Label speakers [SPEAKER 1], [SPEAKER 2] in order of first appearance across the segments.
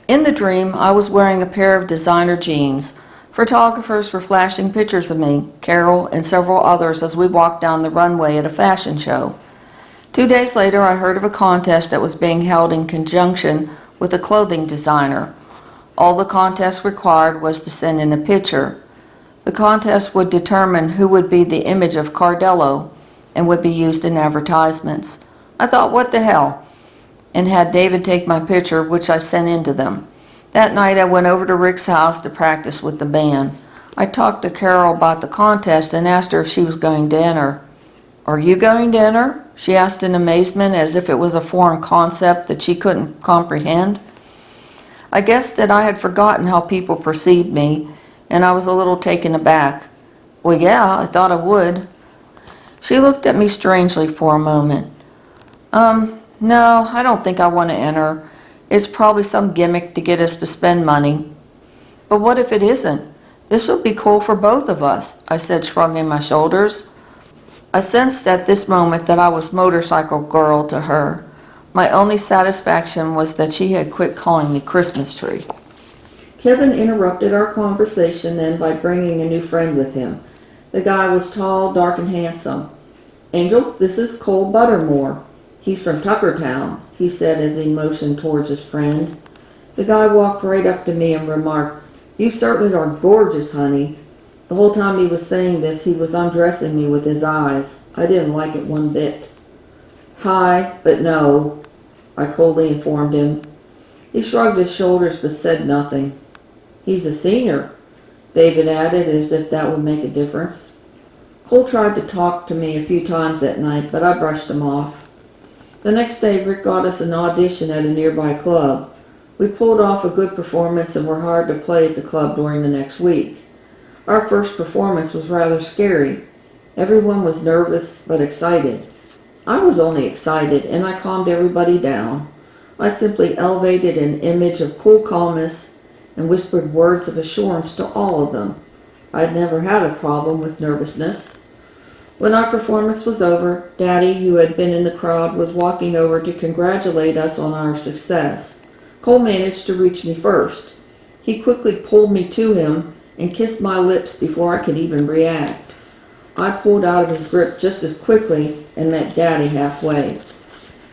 [SPEAKER 1] In the dream, I was wearing a pair of designer jeans. Photographers were flashing pictures of me, Carol, and several others as we walked down the runway at a fashion show. 2 days later, I heard of a contest that was being held in conjunction with a clothing designer. All the contest required was to send in a picture. The contest would determine who would be the image of Cardello and would be used in advertisements. I thought, what the hell? And had David take my picture, which I sent in to them. That night I went over to Rick's house to practice with the band. I talked to Carol about the contest and asked her if she was going to enter. "Are you going to enter?" she asked in amazement, as if it was a foreign concept that she couldn't comprehend. I guessed that I had forgotten how people perceived me, and I was a little taken aback. "Well, yeah, I thought I would." She looked at me strangely for a moment. No, I don't think I want to enter. It's probably some gimmick to get us to spend money." "But what if it isn't? This would be cool for both of us," I said, shrugging my shoulders. I sensed at this moment that I was motorcycle girl to her. My only satisfaction was that she had quit calling me Christmas tree. Kevin interrupted our conversation then by bringing a new friend with him. The guy was tall, dark, and handsome. "Angel, this is Cole Buttermore. He's from Tuckertown," he said as he motioned towards his friend. The guy walked right up to me and remarked, "You certainly are gorgeous, honey." The whole time he was saying this, he was undressing me with his eyes. I didn't like it one bit. "Hi, but no," I coldly informed him. He shrugged his shoulders but said nothing. "He's a senior," David added, as if that would make a difference. Cole tried to talk to me a few times that night, but I brushed him off. The next day, Rick got us an audition at a nearby club. We pulled off a good performance and were hired to play at the club during the next week. Our first performance was rather scary. Everyone was nervous but excited. I was only excited, and I calmed everybody down. I simply elevated an image of cool calmness and whispered words of assurance to all of them. I'd never had a problem with nervousness. When our performance was over, Daddy, who had been in the crowd, was walking over to congratulate us on our success. Cole managed to reach me first. He quickly pulled me to him and kissed my lips before I could even react. I pulled out of his grip just as quickly and met Daddy halfway.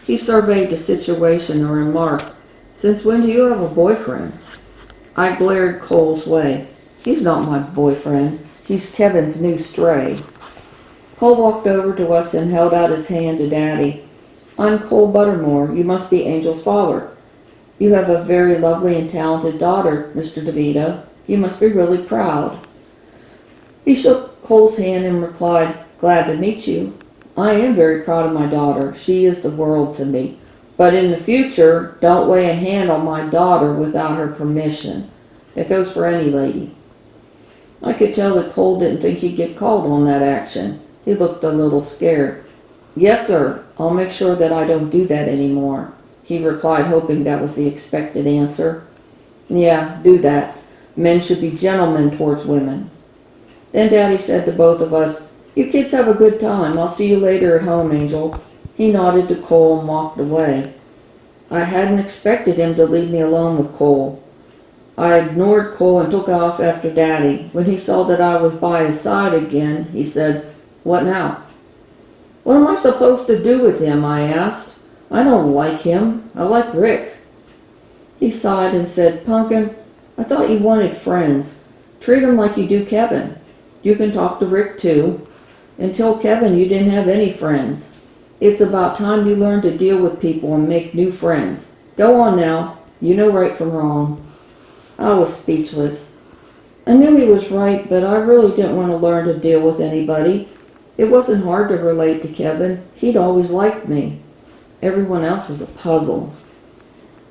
[SPEAKER 1] He surveyed the situation and remarked, "Since when do you have a boyfriend?" I glared Cole's way. "He's not my boyfriend. He's Kevin's new stray." Cole walked over to us and held out his hand to Daddy. "I'm Cole Buttermore. You must be Angel's father. You have a very lovely and talented daughter, Mr. DeVito. You must be really proud." He shook Cole's hand and replied, "Glad to meet you. I am very proud of my daughter. She is the world to me. But in the future, don't lay a hand on my daughter without her permission. That goes for any lady." I could tell that Cole didn't think he'd get called on that action. He looked a little scared. "Yes, sir. I'll make sure that I don't do that anymore," he replied, hoping that was the expected answer. "Yeah, do that. Men should be gentlemen towards women." Then Daddy said to both of us, "You kids have a good time. I'll see you later at home, Angel." He nodded to Cole and walked away. I hadn't expected him to leave me alone with Cole. I ignored Cole and took off after Daddy. When he saw that I was by his side again, he said, "What now?" "What am I supposed to do with him?" I asked. "I don't like him. I like Rick." He sighed and said, "Pumpkin, I thought you wanted friends. Treat him like you do Kevin. You can talk to Rick too. Until Kevin, you didn't have any friends. It's about time you learned to deal with people and make new friends. Go on now. You know right from wrong." I was speechless. I knew he was right, but I really didn't want to learn to deal with anybody. It wasn't hard to relate to Kevin. He'd always liked me. Everyone else was a puzzle.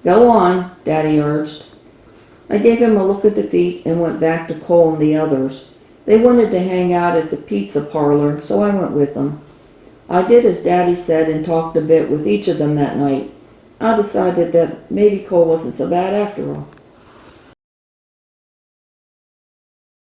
[SPEAKER 1] "Go on," Daddy urged. I gave him a look of defeat and went back to Cole and the others. They wanted to hang out at the pizza parlor, so I went with them. I did as Daddy said and talked a bit with each of them that night. I decided that maybe Cole wasn't so bad after all.